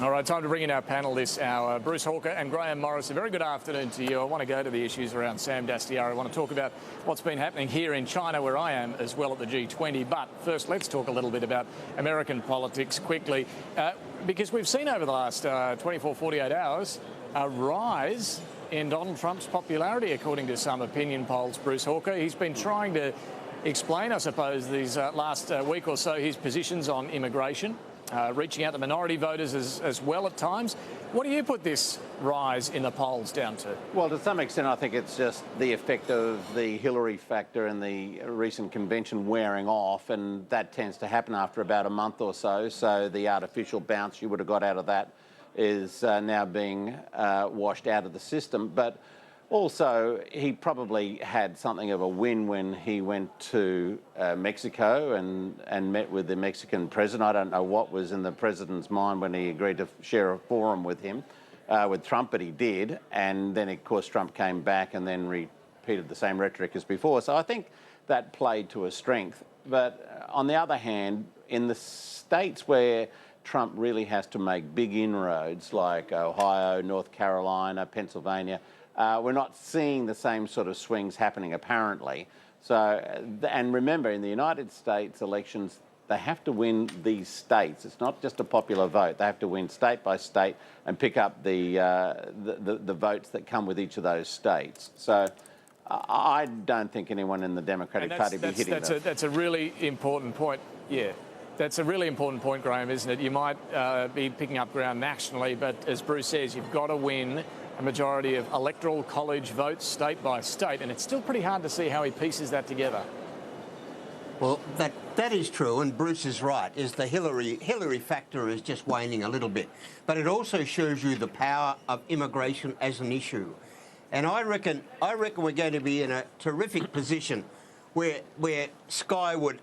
All right, time to bring in our panel this hour. Bruce Hawker and Graham Morris, a very good afternoon to you. I want to go to the issues around Sam Dastyari. I want to talk about what's been happening here in China, where I am, as well at the G20. But first, let's talk a little bit about American politics quickly, because we've seen over the last 24, 48 hours a rise in Donald Trump's popularity, according to some opinion polls. Bruce Hawker, he's been trying to explain, I suppose, these last week or so, his positions on immigration. Reaching out to minority voters as well at times. What do you put this rise in the polls down to? Well, to some extent, I think it's just the effect of the Hillary factor in the recent convention wearing off, and that tends to happen after about a month or so. So the artificial bounce you would have got out of that is now being washed out of the system. But also, he probably had something of a win when he went to Mexico and met with the Mexican president. I don't know what was in the president's mind when he agreed to share a forum with him, with Trump, but he did. And then, of course, Trump came back and then repeated the same rhetoric as before. So I think that played to a strength. But on the other hand, in the states where Trump really has to make big inroads, like Ohio, North Carolina, Pennsylvania, we're not seeing the same sort of swings happening, apparently. So, and remember, in the United States elections, they have to win these states. It's not just a popular vote. They have to win state by state and pick up the votes that come with each of those states. So I don't think anyone in the Democratic Party will be hitting that. That's a really important point, yeah. That's a really important point, Graham, isn't it? You might be picking up ground nationally, but as Bruce says, you've got to win a majority of electoral college votes state by state, and it's still pretty hard to see how he pieces that together. Well, that is true, and Bruce is right, is the Hillary factor is just waning a little bit. But it also shows you the power of immigration as an issue. And I reckon we're going to be in a terrific position where Sky would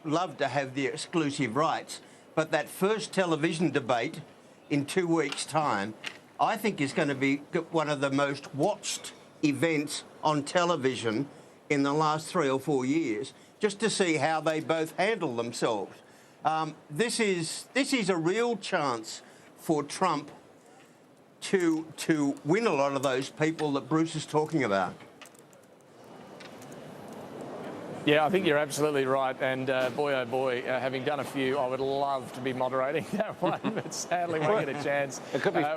love to have the exclusive rights, but that first television debate in 2 weeks' time, I think is going to be one of the most watched events on television in the last 3 or 4 years, just to see how they both handle themselves. This is a real chance for Trump to win a lot of those people that Bruce is talking about. Yeah, I think you're absolutely right. And boy, oh boy, having done a few, I would love to be moderating that one, but sadly won't get a chance.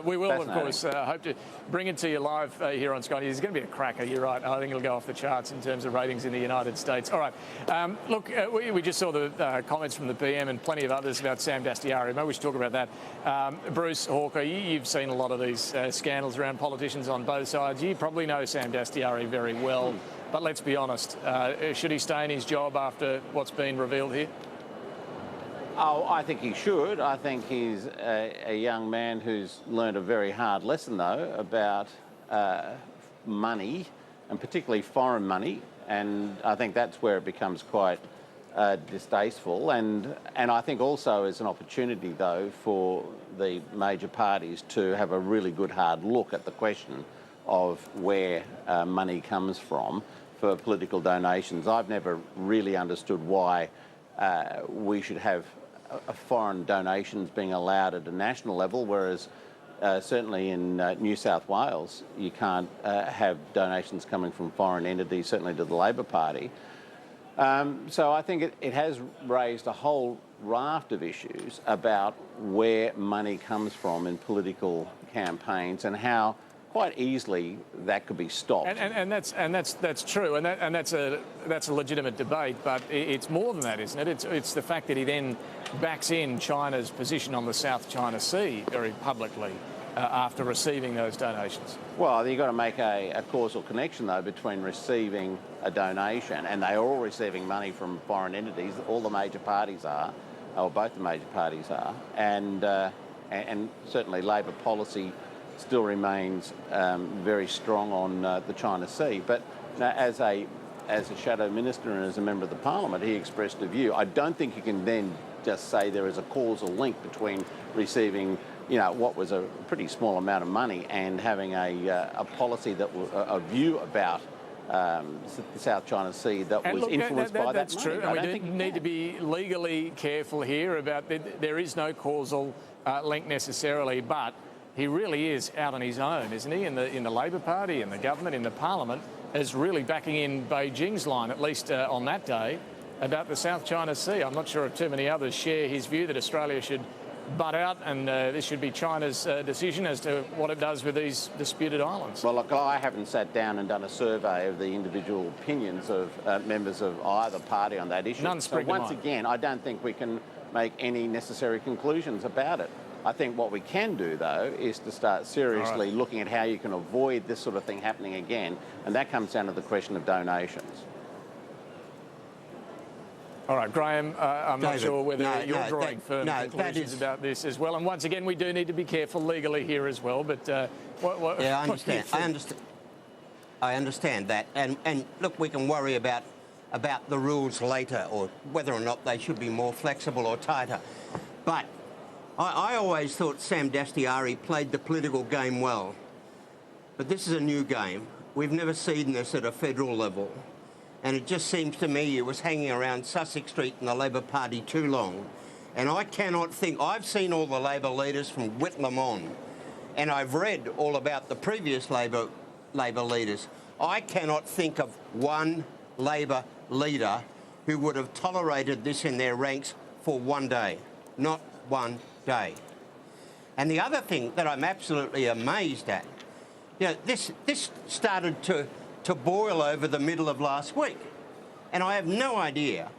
We will, of course, hope to bring it to you live here on Sky News. It's going to be a cracker, you're right. I think it'll go off the charts in terms of ratings in the United States. All right, look, we just saw the comments from the PM and plenty of others about Sam Dastyari. Maybe we should talk about that. Bruce Hawker, you've seen a lot of these scandals around politicians on both sides. You probably know Sam Dastyari very well. But let's be honest, should he stay in his job after what's been revealed here? Oh, I think he should. I think he's a young man who's learned a very hard lesson, though, about money, and particularly foreign money. And I think that's where it becomes quite distasteful. And I think also is an opportunity, though, for the major parties to have a really good hard look at the question of where money comes from for political donations. I've never really understood why we should have foreign donations being allowed at a national level, whereas certainly in New South Wales you can't have donations coming from foreign entities, certainly to the Labor Party. So I think it has raised a whole raft of issues about where money comes from in political campaigns and how quite easily that could be stopped. And that's true, and that's a legitimate debate. But it's more than that, isn't it? It's the fact that he then backs in China's position on the South China Sea very publicly after receiving those donations. Well, you've got to make a causal connection, though, between receiving a donation, and they are all receiving money from foreign entities. All the major parties are, or both the major parties are, and certainly Labor policy still remains very strong on the China Sea. But as a shadow minister and as a member of the parliament, he expressed a view. I don't think you can then just say there is a causal link between receiving, what was a pretty small amount of money and having a policy that a view about the South China Sea that And was look, influenced by that that's money. true, and we do need to be legally careful here about there is no causal link necessarily, but he really is out on his own, isn't he? In the Labor Party, in the government, in the Parliament, as really backing in Beijing's line, at least on that day, about the South China Sea. I'm not sure if too many others share his view that Australia should butt out and this should be China's decision as to what it does with these disputed islands. Well, look, I haven't sat down and done a survey of the individual opinions of members of either party on that issue. None spring to mind. Once again, I don't think we can make any necessary conclusions about it. I think what we can do, though, is to start seriously looking at how you can avoid this sort of thing happening again, and that comes down to the question of donations. All right, Graham, I'm not David, sure whether you're drawing firm conclusions is about this as well. And once again, we do need to be careful legally here as well. But yeah, I understand. I understand that. And look, we can worry about the rules later, or whether or not they should be more flexible or tighter. But I always thought Sam Dastyari played the political game well. But this is a new game. We've never seen this at a federal level. And it just seems to me he was hanging around Sussex Street in the Labor Party too long. And I cannot think... I've seen all the Labor leaders from Whitlam on, and I've read all about the previous Labor leaders. I cannot think of one Labor leader who would have tolerated this in their ranks for one day. Not one day. And the other thing that I'm absolutely amazed at, you know, this started to boil over the middle of last week. And I have no idea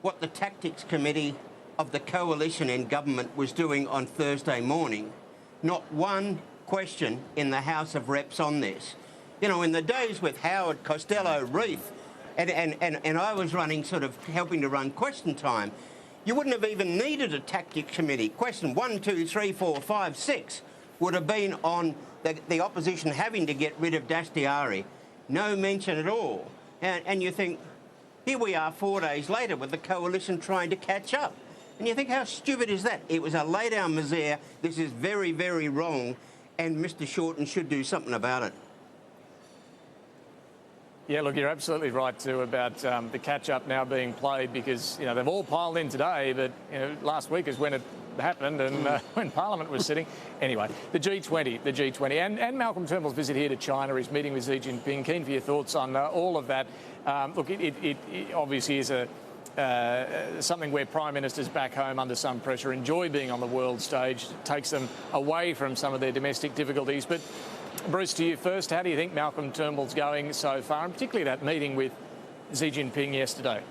what the Tactics Committee of the coalition in government was doing on Thursday morning. Not one question in the House of Reps on this. You know, in the days with Howard Costello Reith, and I was running, sort of helping to run question time, you wouldn't have even needed a Tactics Committee. Question 1, 2, 3, 4, 5, 6 would have been on the opposition having to get rid of Dastyari. No mention at all. And you think, here we are 4 days later with the coalition trying to catch up. And you think, how stupid is that? It was a lay-down misère. This is very, very wrong, and Mr Shorten should do something about it. Yeah, look, you're absolutely right too about the catch-up now being played, because, you know, they've all piled in today, but, you know, last week is when it happened and when Parliament was sitting. Anyway, the G20, and Malcolm Turnbull's visit here to China, he's meeting with Xi Jinping. Keen for your thoughts on all of that. Look, it obviously is something where prime ministers back home under some pressure enjoy being on the world stage. It takes them away from some of their domestic difficulties. But Bruce, to you first, how do you think Malcolm Turnbull's going so far, and particularly that meeting with Xi Jinping yesterday?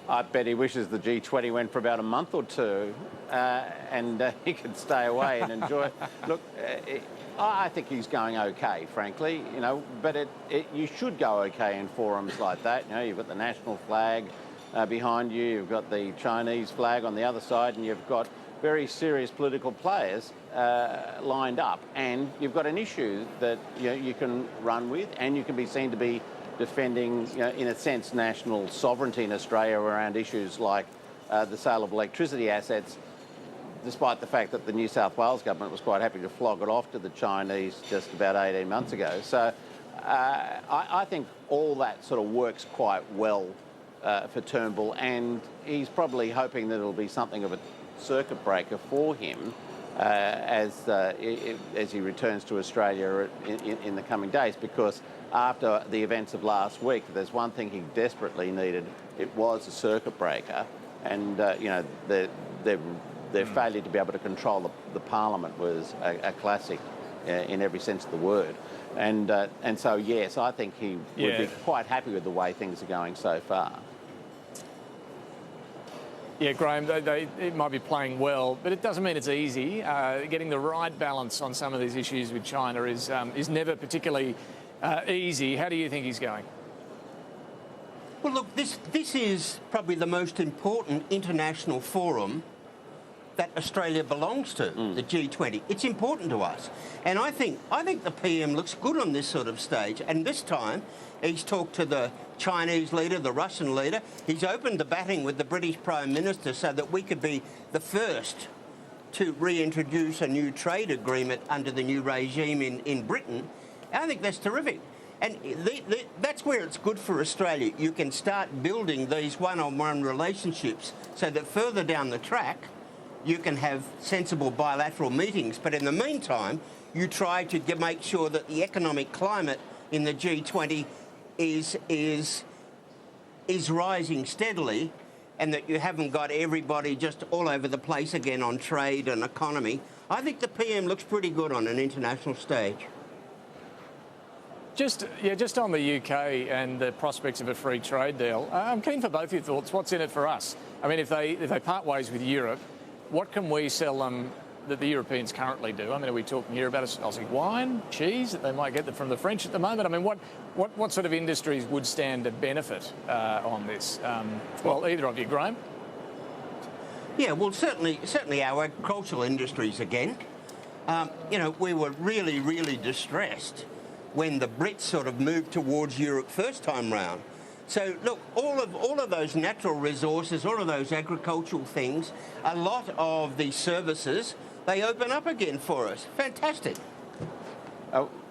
I bet he wishes the G20 went for about a month or two and he could stay away and enjoy it. Look, I think he's going okay, frankly, you know, but you should go okay in forums like that. You know, you've got the national flag behind you, you've got the Chinese flag on the other side, and you've got very serious political players lined up, and you've got an issue that, you know, you can run with, and you can be seen to be defending, you know, in a sense, national sovereignty in Australia around issues like the sale of electricity assets, despite the fact that the New South Wales government was quite happy to flog it off to the Chinese just about 18 months ago. So I think all that sort of works quite well for Turnbull, and he's probably hoping that it'll be something of a circuit breaker for him as he returns to Australia in the coming days, because after the events of last week, there's one thing he desperately needed. It was a circuit breaker, and you know, their failure to be able to control the Parliament was a classic in every sense of the word. And so, yes, I think he would be quite happy with the way things are going so far. Yeah, Graham, they might be playing well, but it doesn't mean it's easy. Getting the right balance on some of these issues with China is never particularly easy. How do you think he's going? Well, look, this is probably the most important international forum that Australia belongs to, the G20. It's important to us. And I think the PM looks good on this sort of stage. And this time, he's talked to the Chinese leader, the Russian leader. He's opened the batting with the British Prime Minister so that we could be the first to reintroduce a new trade agreement under the new regime in Britain. I think that's terrific. And that's where it's good for Australia. You can start building these one-on-one relationships so that further down the track, you can have sensible bilateral meetings. But in the meantime, you try to make sure that the economic climate in the G20 is rising steadily, and that you haven't got everybody just all over the place again on trade and economy. I think the PM looks pretty good on an international stage. Just on the UK and the prospects of a free trade deal, I'm keen for both your thoughts. What's in it for us? I mean, if they part ways with Europe, what can we sell them that the Europeans currently do? I mean, are we talking here about Aussie wine, cheese that they might get from the French at the moment? I mean, what sort of industries would stand to benefit on this? Well, either of you, Graham? Yeah, well, certainly our agricultural industries again. We were really, really distressed when the Brits sort of moved towards Europe first time round. So look, all of those natural resources, all of those agricultural things, a lot of the services, they open up again for us. Fantastic.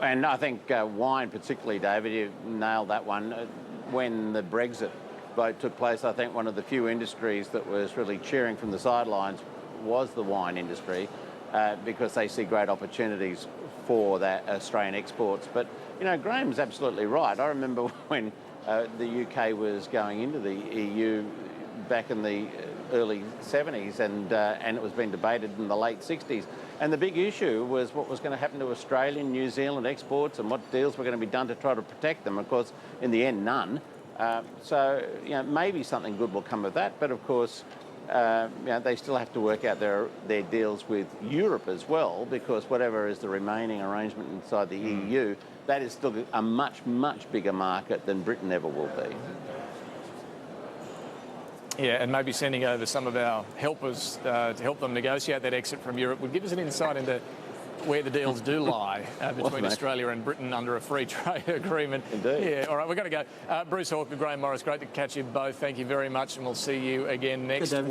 And I think wine particularly, David, you nailed that one. When the Brexit vote took place, I think one of the few industries that was really cheering from the sidelines was the wine industry, because they see great opportunities for that Australian exports. But, Graham's absolutely right. I remember when the UK was going into the EU back in the early 70s, and it was being debated in the late 60s. And the big issue was what was going to happen to Australian, New Zealand exports and what deals were going to be done to try to protect them. Of course, in the end, none. So maybe something good will come of that. But of course, they still have to work out their deals with Europe as well, because whatever is the remaining arrangement inside the EU, that is still a much, much bigger market than Britain ever will be. Yeah, and maybe sending over some of our helpers to help them negotiate that exit from Europe would give us an insight into where the deals do lie between Australia and Britain under a free trade agreement. Indeed. Yeah, all right, we've got to go. Bruce Hawker, Graham Morris, great to catch you both. Thank you very much, and we'll see you again next week.